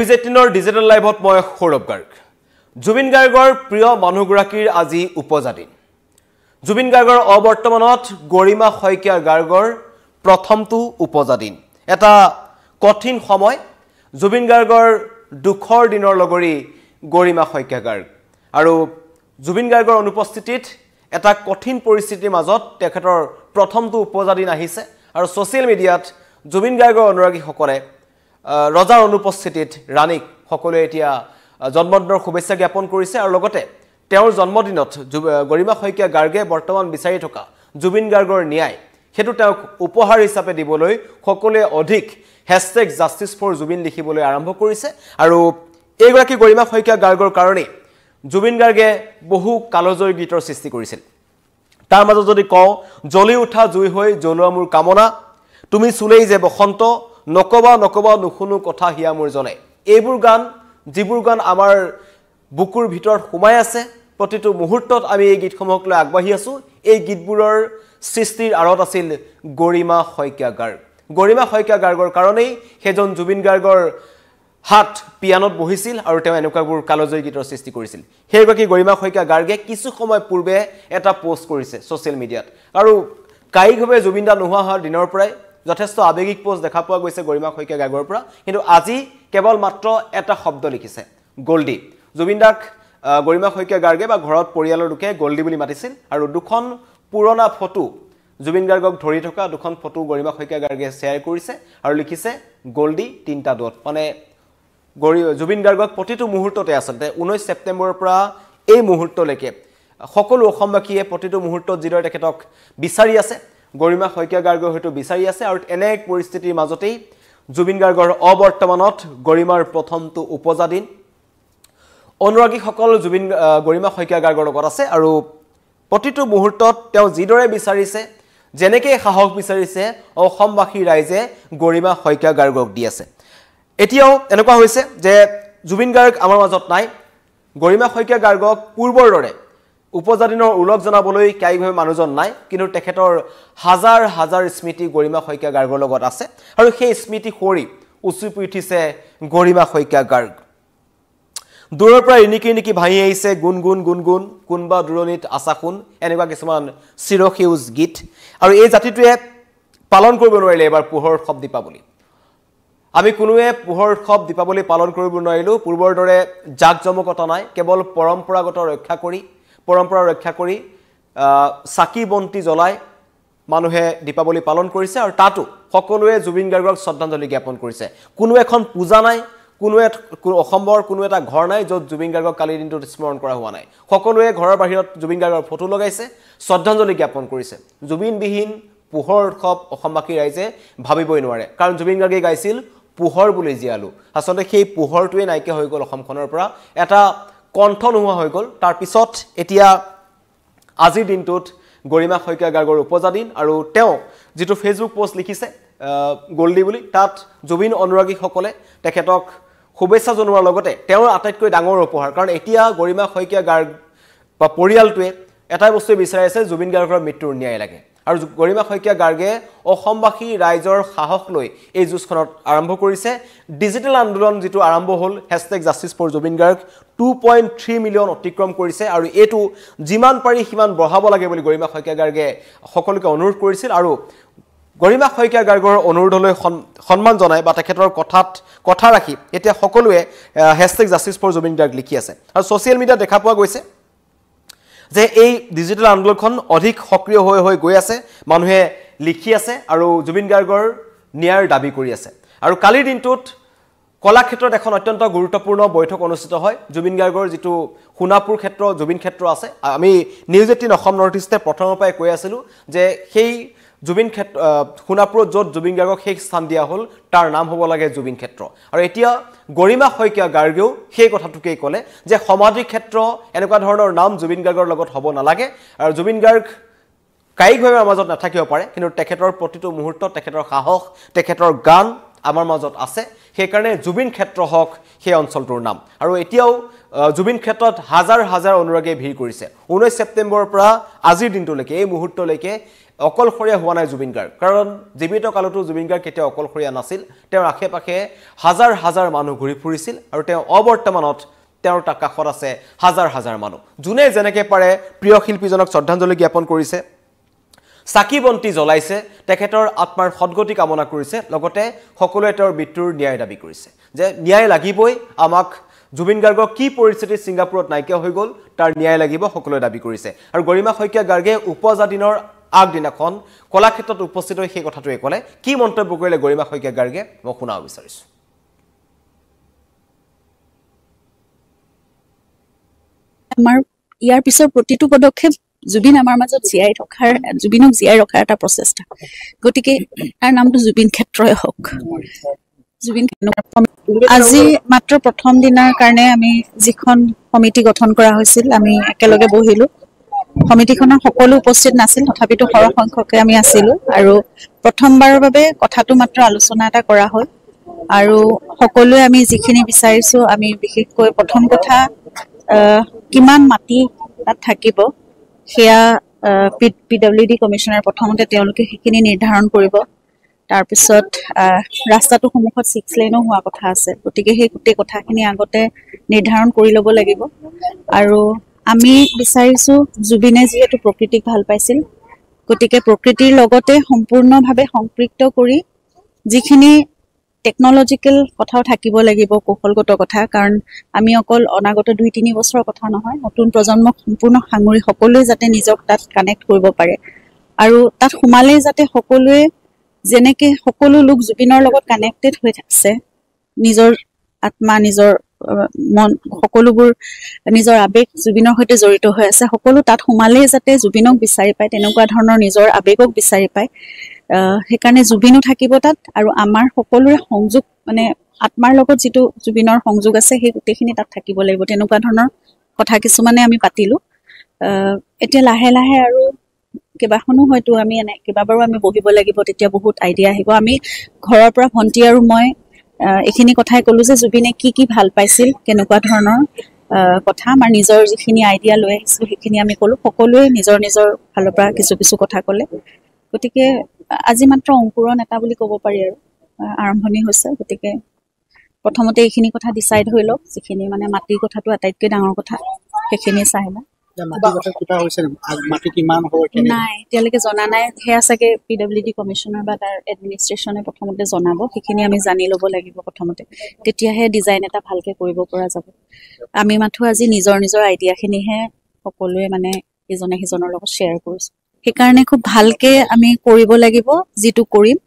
18 digital লাইভত মই সৌৰভ গাৰ্গ জুবিন গাৰ্গৰ প্ৰিয় মানুহগৰাকীৰ আজি উপজাদিন জুবিন গাৰ্গৰ অবৰ্তমানত গৰিমা শইকীয়া গাৰ্গৰ প্ৰথমটো উপজাদিন এটা কঠিন সময় জুবিন গাৰ্গৰ দুখৰ দিনৰ লগৰি গৰিমা শইকীয়া গাৰ্গ আৰু জুবিন গাৰ্গৰ অনুপস্থিতিত এটা কঠিন পৰিস্থিতিৰ মাজত তেখেতৰ প্ৰথমটো উপজাদিন আহিছে আৰু সোশ্যাল মিডিয়াত জুবিন গাৰ্গৰ অনুৰাগীসকলে ৰজাৰ অনুপস্থিতিত ৰাণীক সকলোৱে এতিয়া জন্মদিনৰ শুভেচ্ছা জ্ঞাপন কৰিছে আৰু লগতে তেওঁৰ জন্মদিনত গৰিমা শইকীয়া গাৰ্গে বৰ্তমান বিচাৰি থকা জুবিন গাৰ্গৰ ন্যায় হেতু তেওঁক উপহাৰ হিচাপে দিবলৈ সকলোৱে অধিক #justice4jubin লিখিবলৈ আৰম্ভ কৰিছে আৰু এইগৰাকী গৰিমা শইকীয়া গাৰ্গৰ কাৰণে জুবিন গাৰ্গে বহু কালজয়ী গীতৰ সৃষ্টি কৰিছিল তাৰ মাজত যদি কওঁ জ্বলি উঠা জুই হৈ জ্বলোৱা মোৰ কামনা তুমি চুলেই যে বসন্ত নকবা নকবা নুশুনো কথা হিয়া মোৰ জনে এইবোৰ গান যিবোৰ গান আমাৰ বুকুৰ ভিতৰত সোমাই আছে প্ৰতিটো মুহূৰ্তত আমি এই গীতসমূহক লৈ আগবাঢ়ি আছো এই গীতবোৰৰ সৃষ্টিৰ আৰত আছিল গৰিমা শইকীয়া গাৰ্গৰ কাৰণেই হেজন জুবিন গাৰ্গৰ হাত পিয়ানোত বহিছিল আৰু তেওঁ এনেকুৱাবোৰ কালজয়ী গীতৰ সৃষ্টি কৰিছিল হেগৰাকী গৰিমা শইকীয়া গাৰ্গে কিছু সময় পূৰ্বে এটা পোষ্ট কৰিছে সোশ্যাল মিডিয়াত আৰু কাইকভাৱে জুবিনদা নোহোৱা হোৱাৰ দিনৰ পৰাই যথেষ্ট আবেগিক পোষ্ট দেখা পোৱা গৈছে গৰিমা শইকীয়া গাৰ্গৰ পৰা কিন্তু আজি কেৱল মাত্ৰ এটা শব্দ লিখিছে গোল্ডি জুবিনদাক গৰিমা শইকীয়া গাৰ্গে বা ঘৰত পৰিয়ালৰ লোকে গোল্ডি বুলি মাতিছিল আৰু দুখন পুৰণা ফটো জুবিন গাৰ্গক ধৰি থকা দুখন ফটো গৰিমা শইকীয়া গাৰ্গে শ্বেয়াৰ কৰিছে আৰু লিখিছে গোল্ডি তিনটা ডট মানে জুবিন গাৰ্গক প্ৰতিটো মুহূৰ্ততে আচলতে 19 ছেপ্টেম্বৰৰ পৰা এই মুহূৰ্তলৈকে সকলো অসমবাসীয়ে প্ৰতিটো মুহূৰ্তত যিদৰে তেখেতক বিচাৰি আছে গৰিমা শইকীয়া গাৰ্গৰ হয়তো বিচাৰি আছে আৰু এনে এক পৰিস্থিতিৰ মাজতেই জুবিন গাৰ্গৰ অবৰ্তমানত গৰিমাৰ প্ৰথমটো উপজাদিন অনুৰাগীসকল গৰিমা শইকীয়া গাৰ্গৰ লগত আছে আৰু প্ৰতিটো মুহূৰ্তত তেওঁ যিদৰে বিচাৰিছে যেনেকৈ সাহস বিচাৰিছে অসমবাসী ৰাইজে গৰিমা শইকীয়া গাৰ্গক দি আছে এতিয়াও এনেকুৱা হৈছে যে জুবিন গাৰ্গ আমাৰ মাজত নাই গৰিমা শইকীয়া গাৰ্গক পূৰ্বৰ দৰে উপজাদিনৰ উলক জনাবলৈ কাইভাৱে মানুহজন নাই কিন্তু তেখেতৰ হাজাৰ হাজাৰ স্মৃতি গৰিমা শইকীয়া গাৰ্গৰ লগত আছে আৰু সেই স্মৃতি সৰি উচুপি উঠিছে গৰিমা শইকীয়া গাৰ্গ দূৰৰ পৰা ইনিকি ভাহি আহিছে গুণগুণ কোনবা দূৰণিত আছাখোন এনেকুৱা কিছুমান চিৰসেউজ গীত আৰু এই জাতিটোৱে পালন কৰিব নোৱাৰিলে এবাৰ পোহৰ উৎসৱ দীপাৱলী আমি কোনোৱে পোহৰ উৎসৱ দীপাৱলী পালন কৰিব নোৱাৰিলো পূৰ্বৰ দৰে জাকজমকতা নাই কেৱল পৰম্পৰা ৰক্ষা কৰি চাকি বন্তি জ্বলাই মানুহে দীপাৱলী পালন কৰিছে আৰু তাতো সকলোৱে জুবিন গাৰ্গক শ্ৰদ্ধাঞ্জলি জ্ঞাপন কৰিছে কোনো এখন পূজা নাই অসমৰ কোনো এটা ঘৰ নাই য'ত জুবিন গাৰ্গক কালিৰ দিনটোত স্মৰণ কৰা হোৱা নাই সকলোৱে ঘৰৰ বাহিৰত জুবিন গাৰ্গৰ ফটো লগাইছে শ্ৰদ্ধাঞ্জলি জ্ঞাপন কৰিছে জুবিনবিহীন পোহৰ উৎসৱ অসমবাসী ৰাইজে ভাবিবই নোৱাৰে কাৰণ জুবিন গাৰ্গে গাইছিল পোহৰ বুলি জীয়ালো আচলতে সেই পোহৰটোৱে নাইকিয়া হৈ গ'ল অসমখনৰ পৰা এটা কণ্ঠ নোহোৱা হৈ গ'ল তাৰ পিছত এতিয়া আজিৰ দিনটোত গৰিমা শইকীয়া গাৰ্গৰ উপজাদিন আৰু তেওঁ যিটো ফেচবুক পোষ্ট লিখিছে গোল্ডি বুলি তাত জুবিন অনুৰাগীসকলে তেখেতক শুভেচ্ছা জনোৱাৰ লগতে তেওঁৰ আটাইতকৈ ডাঙৰ উপহাৰ কাৰণ এতিয়া গৰিমা শইকীয়া গাৰ্গ বা পৰিয়ালটোৱে এটাই বস্তু বিচাৰি আছে জুবিন গাৰ্গৰ মৃত্যুৰ ন্যায় লাগে আৰু গৰিমা শইকীয়া গাৰ্গে অসমবাসী ৰাইজৰ সাহস লৈ এই যুঁজখনত আৰম্ভ কৰিছে ডিজিটেল আন্দোলন যিটো আৰম্ভ হ'ল #justice4jubin গাৰ্গ 2.3 মিলিয়ন অতিক্ৰম কৰিছে আৰু এইটো যিমান পাৰি সিমান বঢ়াব লাগে বুলি গৰিমা শইকীয়া গাৰ্গে সকলোকে অনুৰোধ কৰিছিল আৰু গৰিমা শইকীয়া গাৰ্গৰ অনুৰোধলৈ সন্মান জনাই বা তেখেতৰ কথা ৰাখি এতিয়া সকলোৱে #justice4jubin গাৰ্গ লিখি আছে আৰু সোশ্যাল মিডিয়াত দেখা পোৱা গৈছে যে এই ডিজিটেল আন্দোলনখন অধিক সক্ৰিয় হৈ গৈ আছে মানুহে লিখি আছে আৰু জুবিন গাৰ্গৰ ন্যায়ৰ দাবী কৰি আছে আৰু কালিৰ দিনটোত কলাক্ষেত্ৰত এখন অত্যন্ত গুৰুত্বপূৰ্ণ বৈঠক অনুষ্ঠিত হয় জুবিন গাৰ্গৰ যিটো সোণাপুৰ ক্ষেত্ৰ জুবিন ক্ষেত্ৰ আছে আমি নিউজ 18 অসম নৰ্থ ইষ্টে প্ৰথমৰ পৰাই কৈ আছিলো যে সেই জুবিন ক্ষেত্ৰ সোণাপুৰত য'ত জুবিন গাৰ্গক সেই স্থান দিয়া হ'ল তাৰ নাম হ'ব লাগে জুবিন ক্ষেত্ৰ আৰু এতিয়া গৰিমা শইকীয়া গাৰ্গেও সেই কথাটোকেই ক'লে যে সমাধি ক্ষেত্ৰ এনেকুৱা ধৰণৰ নাম জুবিন গাৰ্গৰ লগত হ'ব নালাগে আৰু জুবিন গাৰ্গ কাইকভাৱে আমাৰ মাজত নাথাকিব পাৰে কিন্তু তেখেতৰ প্ৰতিটো মুহূৰ্তত তেখেতৰ সাহস তেখেতৰ গান আমাৰ মাজত আছে সেইকাৰণে জুবিন ক্ষেত্ৰ হওক সেই অঞ্চলটোৰ নাম আৰু এতিয়াও জুবিন ক্ষেত্ৰত হাজাৰ হাজাৰ অনুৰাগীয়ে ভিৰ কৰিছে 19 ছেপ্টেম্বৰৰ পৰা আজিৰ দিনটোলৈকে এই মুহূৰ্তলৈকে অকলশৰীয়া হোৱা নাই জুবিন গাৰ্গ কাৰণ জীৱিত কালতো জুবিন গাৰ্গ কেতিয়াও অকলশৰীয়া নাছিল তেওঁৰ আশে-পাশে হাজাৰ হাজাৰ মানুহ ঘূৰি ফুৰিছিল আৰু তেওঁ অবৰ্তমানত তেওঁৰ কাষত আছে হাজাৰ হাজাৰ মানুহ যোনে যেনেকৈ পাৰে প্ৰিয় শিল্পীজনক শ্ৰদ্ধাঞ্জলি জ্ঞাপন কৰিছে চাকি বন্তি জ্বলাইছে তেখেতৰ আত্মাৰ সদ্গতি কামনা কৰিছে লগতে সকলোৱে তেওঁৰ মৃত্যুৰ ন্যায় দাবী কৰিছে যে ন্যায় লাগিবই আমাক জুবিন গাৰ্গৰ কি পৰিস্থিতি ছিংগাপুৰত নাইকিয়া হৈ গ'ল তাৰ ন্যায় লাগিব সকলোৱে দাবী কৰিছে আৰু গৰিমা শইকীয়া গাৰ্গে উপজা দিনৰ আগদিনাখন কলাক্ষেত্ৰত উপস্থিত হৈ সেই কথাটোৱে ক'লে কি মন্তব্য কৰিলে গৰিমা শইকীয়া গাৰ্গে মই শুনাব বিচাৰিছোঁ আমাৰ ইয়াৰ পিছৰ প্ৰতিটো পদক্ষেপ জুবিন আমাৰ মাজত জুবিনক জীয়াই ৰখাৰ এটা প্ৰচেষ্টা গতিকে তাৰ নামটো জুবিন ক্ষেত্ৰই হওক জুবিন আজি মাত্ৰ প্ৰথম দিনাৰ কাৰণে আমি যিখন সমিতি গঠন কৰা হৈছিল আমি একেলগে বহিলো সমিতিখনৰ সকলো উপস্থিত নাছিল তথাপিতো সৰহ সংখ্যকে আমি আছিলো আৰু প্ৰথমবাৰৰ বাবে কথাটো মাত্ৰ আলোচনা এটা কৰা হ'ল আৰু সকলোৱে আমি যিখিনি বিচাৰিছো আমি বিশেষকৈ প্ৰথম কথা কিমান মাটি তাত থাকিব সেয়া পিডব্লিউডি কমিশনাৰ প্ৰথমতে তেওঁলোকে সেইখিনি নিৰ্ধাৰণ কৰিব তাৰপিছত ৰাস্তাটো সন্মুখত 6 লেনো হোৱা কথা আছে গতিকে সেই গোটেই কথাখিনি আগতে নিৰ্ধাৰণ কৰি ল'ব লাগিব আৰু আমি বিচাৰিছো জুবিনে যিহেতু প্ৰকৃতিক ভাল পাইছিল গতিকে প্ৰকৃতিৰ লগতে সম্পূৰ্ণভাৱে সম্পৃক্ত কৰি যিখিনি টেকনলজিকেল কথাও থাকিব লাগিব কৌশলগত কথা কাৰণ আমি অকল অনাগত 2-3 বছৰৰ কথা নহয় নতুন প্ৰজন্মক সম্পূৰ্ণ সাঙুৰি সকলোৱে যাতে নিজক তাত কানেক্ট কৰিব পাৰে আৰু তাত সোমালে যাতে সকলোৱে যেনেকে সকলো লোক জুবিনৰ লগত কানেক্টেড হৈ আছে নিজৰ আত্মা নিজৰ মন সকলোবোৰ নিজৰ আবেগ জুবিনৰ সৈতে জড়িত হৈ আছে সকলো তাত সোমালে যাতে জুবিনক বিচাৰি পায় তেনেকুৱা ধৰণৰ নিজৰ আবেগক বিচাৰি পায় সেইকাৰণে জুবিনো থাকিব তাত আৰু আমাৰ সকলোৰে সংযোগ মানে আত্মাৰ লগত যেটো জুবিনৰ সংযোগ আছে সেই গোটেইখিনি তাত থাকিব লাগিব তেনেকুৱা ধৰণৰ কথা কিছুমানে আমি পাতিলো এতিয়া লাহে লাহে আৰু কেবাখনো হয়তো আমি কেবাবাৰো আমি বহিব লাগিব তেতিয়া বহুত আইডিয়া আহিব আমি ঘৰৰ পৰা ভন্টি আৰু মই এইখিনি কথাই ক'লো যে জুবিনে কি ভাল পাইছিল কেনেকুৱা ধৰণৰ কথা আমাৰ নিজৰ যিখিনি আইডিয়া লৈ আহিছো সেইখিনি আমি ক'লো সকলোৱে নিজৰ নিজৰ ফালৰ পৰা কিছু কথা ক'লে গতিকে আজি মাত্ৰ অংকুৰণ এটা বুলি ক'ব পাৰি আৰু আৰম্ভণি হৈছে গতিকে প্ৰথমতে এইখিনি কথা ডিসাইড হৈ লওক যিখিনি মানে মাটিৰ কথাটো আটাইতকৈ ডাঙৰ কথা সেইখিনি চাই লওক নাই এতিয়ালৈকে জনা নাই সেয়া চাগে পিডব্লিউডি কমিশনাৰ বা তাৰ এডমিনিষ্ট্ৰেশ্যনে প্ৰথমতে জনাব সেইখিনি আমি জানি ল'ব লাগিব প্ৰথমতে তেতিয়াহে ডিজাইন এটা ভালকে কৰিব পৰা যাব আমি মাথো আজি নিজৰ নিজৰ আইডিয়াখিনিহে সকলোৱে মানে ইজনে সিজনৰ লগত শ্বেয়াৰ কৰিছো সেইকাৰণে খুব ভালকে আমি কৰিব লাগিব যিটো কৰিম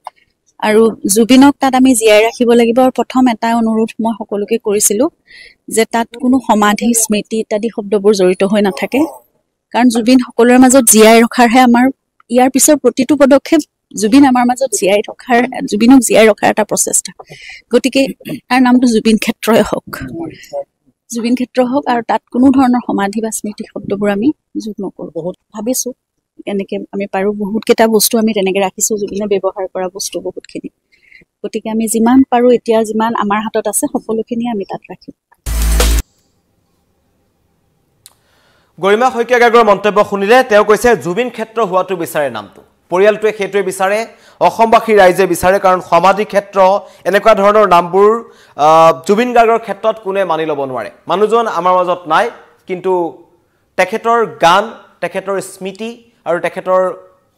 আৰু জুবিনক তাত আমি জীয়াই ৰাখিব লাগিব আৰু প্ৰথম এটা অনুৰোধ মই সকলোকে কৰিছিলো যে তাত কোনো সমাধি স্মৃতি ইত্যাদি শব্দবোৰ জড়িত হৈ নাথাকে কাৰণ জুবিন সকলোৰে মাজত জীয়াই ৰখাৰহে আমাৰ ইয়াৰ পিছৰ প্ৰতিটো পদক্ষেপ জুবিন আমাৰ মাজত জুবিনক জীয়াই ৰখাৰ এটা প্ৰচেষ্টা গতিকে তাৰ নামটো জুবিন ক্ষেত্ৰই হওক জুবিন ক্ষেত্ৰ হওক আৰু তাত কোনো ধৰণৰ সমাধি বা স্মৃতি শব্দবোৰ আমি যোগ নকৰো বহুত ভাবিছো এনেকে আমি পাৰো বহুত কেইটা বস্তু আমি তেনেকে ৰাখিছো জুবিনে ব্যৱহাৰ কৰা বস্তু বহুতখিনি গতিকে আমি যিমান পাৰো এতিয়া যিমান আমাৰ হাতত আছে সকলোখিনি আমি তাত ৰাখিম গৰিমা শইকীয়া গাৰ্গৰ মন্তব্য শুনিলে তেওঁ কৈছে জুবিন ক্ষেত্ৰ হোৱাটো বিচাৰে নামটো পৰিয়ালটোৱে সেইটোৱে বিচাৰে অসমবাসী ৰাইজে বিচাৰে কাৰণ সমাধি ক্ষেত্ৰ এনেকুৱা ধৰণৰ নামবোৰ জুবিন গাৰ্গৰ ক্ষেত্ৰত কোনে মানি ল'ব নোৱাৰে মানুহজন আমাৰ মাজত নাই কিন্তু তেখেতৰ গান তেখেতৰ স্মৃতি আৰু তেখেতৰ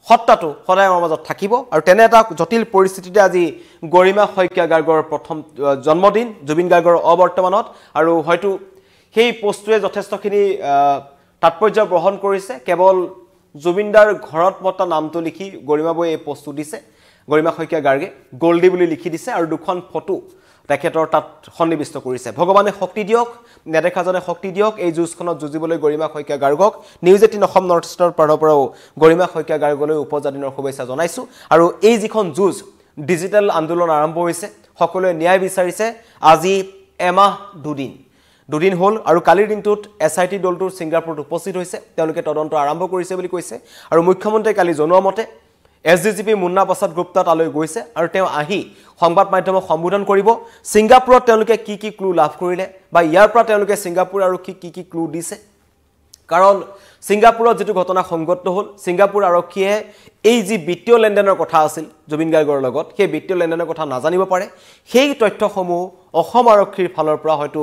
সত্তাটো সদায় আমাৰ মাজত থাকিব আৰু তেনে এটা জটিল পৰিস্থিতিতে আজি গৰিমা শইকীয়া গাৰ্গৰ প্ৰথম জন্মদিন জুবিন গাৰ্গৰ অবৰ্তমানত আৰু হয়তো সেই পোষ্টটোৱে যথেষ্টখিনি তাৎপৰ্য গ্ৰহণ কৰিছে কেৱল জুবিনদাৰ ঘৰত মতা নামটো লিখি গৰিমাবই এই পোষ্টটো দিছে গৰিমা শইকীয়া গাৰ্গে গোল্ডি বুলি লিখি দিছে আৰু দুখন ফটো তেখেতৰ তাত সন্নিবিষ্ট কৰিছে ভগৱানে শক্তি দিয়ক নেদেখাজনে শক্তি দিয়ক এই যুঁজখনত যুঁজিবলৈ গৰিমা শইকীয়া গাৰ্গক নিউজ 18 অসম নৰ্থ ইষ্টৰ পৰাও গৰিমা শইকীয়া গাৰ্গলৈ উপজা দিনৰ শুভেচ্ছা জনাইছো আৰু এই যিখন যুঁজ ডিজিটেল আন্দোলন আৰম্ভ হৈছে সকলোৱে ন্যায় বিচাৰিছে আজি এমাহ দুদিন হ'ল আৰু কালিৰ দিনটোত এছআইটি দলটোৰ ছিংগাপুৰত উপস্থিত হৈছে তেওঁলোকে তদন্ত আৰম্ভ কৰিছে বুলি কৈছে আৰু মুখ্যমন্ত্ৰীয়ে কালি জনোৱা মতে এছডিজিপি মুন্না প্ৰসাদ গুপ্তা তালৈ গৈছে আৰু তেওঁ আহি সংবাদ মাধ্যমক সম্বোধন কৰিব ছিংগাপুৰত তেওঁলোকে কি ক্লু লাভ কৰিলে বা ইয়াৰ পৰা তেওঁলোকে ছিংগাপুৰ আৰু কি ক্লু দিছে কাৰণ ছিংগাপুৰত যেটো ঘটনা সংঘটিত হ'ল ছিংগাপুৰ আৰক্ষীয়ে এই যি বিত্তীয় লেনদেনৰ কথা আছিল জুবিন গাৰ্গৰ লগত সেই বিত্তীয় লেনদেনৰ কথা নাজানিব পাৰে সেই তথ্যসমূহ অসম আৰক্ষীৰ ফালৰ পৰা হয়তো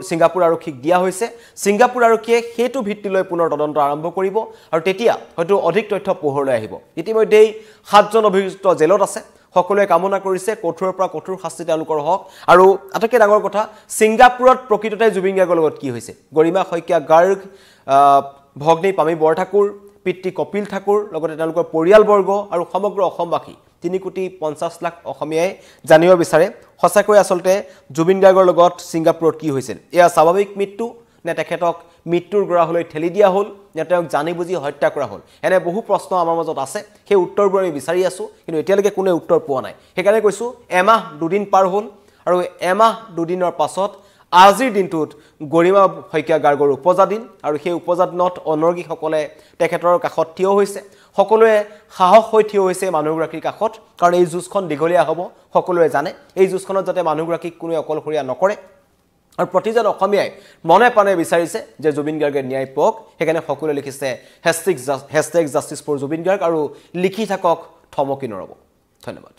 ছিংগাপুৰ আৰক্ষীক দিয়া হৈছে ছিংগাপুৰ আৰক্ষীয়ে হেতু ভিত্তিলৈ পুনৰ তদন্ত আৰম্ভ কৰিব আৰু তেতিয়া হয়তো অধিক তথ্য পোহৰলৈ আহিব ইতিমধ্যেই 7জন অভিযুক্ত জেলত আছে সকলোৱে কামনা কৰিছে কঠোৰৰ পৰা কঠোৰ শাস্তি তেওঁলোকৰ হওক আৰু আটাইতকৈ ডাঙৰ কথা ছিংগাপুৰত প্ৰকৃততে জুবিন গাৰ্গৰ লগত কি হৈছে গৰিমা শইকীয়া গাৰ্গ ভগ্নী পামী বৰঠাকুৰ পিতৃ কপিল ঠাকুৰ লগতে তেওঁলোকৰ পৰিয়ালবৰ্গ আৰু সমগ্ৰ অসমবাসী 3,50,00,000 অসমীয়াই জানিব বিচাৰে সঁচাকৈ আসলতে জুবিন গাৰ্গৰ লগত ছিংগাপুৰত কি হৈছিল এয়া স্বাভাৱিক মৃত্যু নে তেখেতক মৃত্যুৰ গ্ৰাহলৈ ঠেলি দিয়া হ'ল নে তেওঁক জানি বুজি হত্যা কৰা হ'ল এনে বহু প্ৰশ্ন আমাৰ মাজত আছে সেই উত্তৰবোৰ আমি বিচাৰি আছো কিন্তু এতিয়ালৈকে কোনো উত্তৰ পোৱা নাই সেইকাৰণে কৈছো এমাহ দুদিন পাৰ হ'ল আৰু এমাহ দুদিনৰ পাছত আজিৰ দিনটোত গৰিমা শইকীয়া গাৰ্গৰ উপজা দিন আৰু সেই উপজা দিনত অনৰ্গীসকলে তেখেতৰ কাষত থিয় হৈছে সকলোৱে সাহস হৈ থিয় হৈছে মানুহগৰাকীৰ কাষত কাৰণ এই যুঁজখন দীঘলীয়া হ'ব সকলোৱে জানে এই যুঁজখনত যাতে মানুহগৰাকীক কোনো অকলশৰীয়া নকৰে আৰু প্ৰতিজন অসমীয়াই মনে পানে বিচাৰিছে যে জুবিন গাৰ্গে ন্যায় পাওক সেইকাৰণে সকলোৱে লিখিছে #জাষ্টিছ ফৰ জুবিন গাৰ্গ আৰু লিখি থাকক থমকি নৰব ধন্যবাদ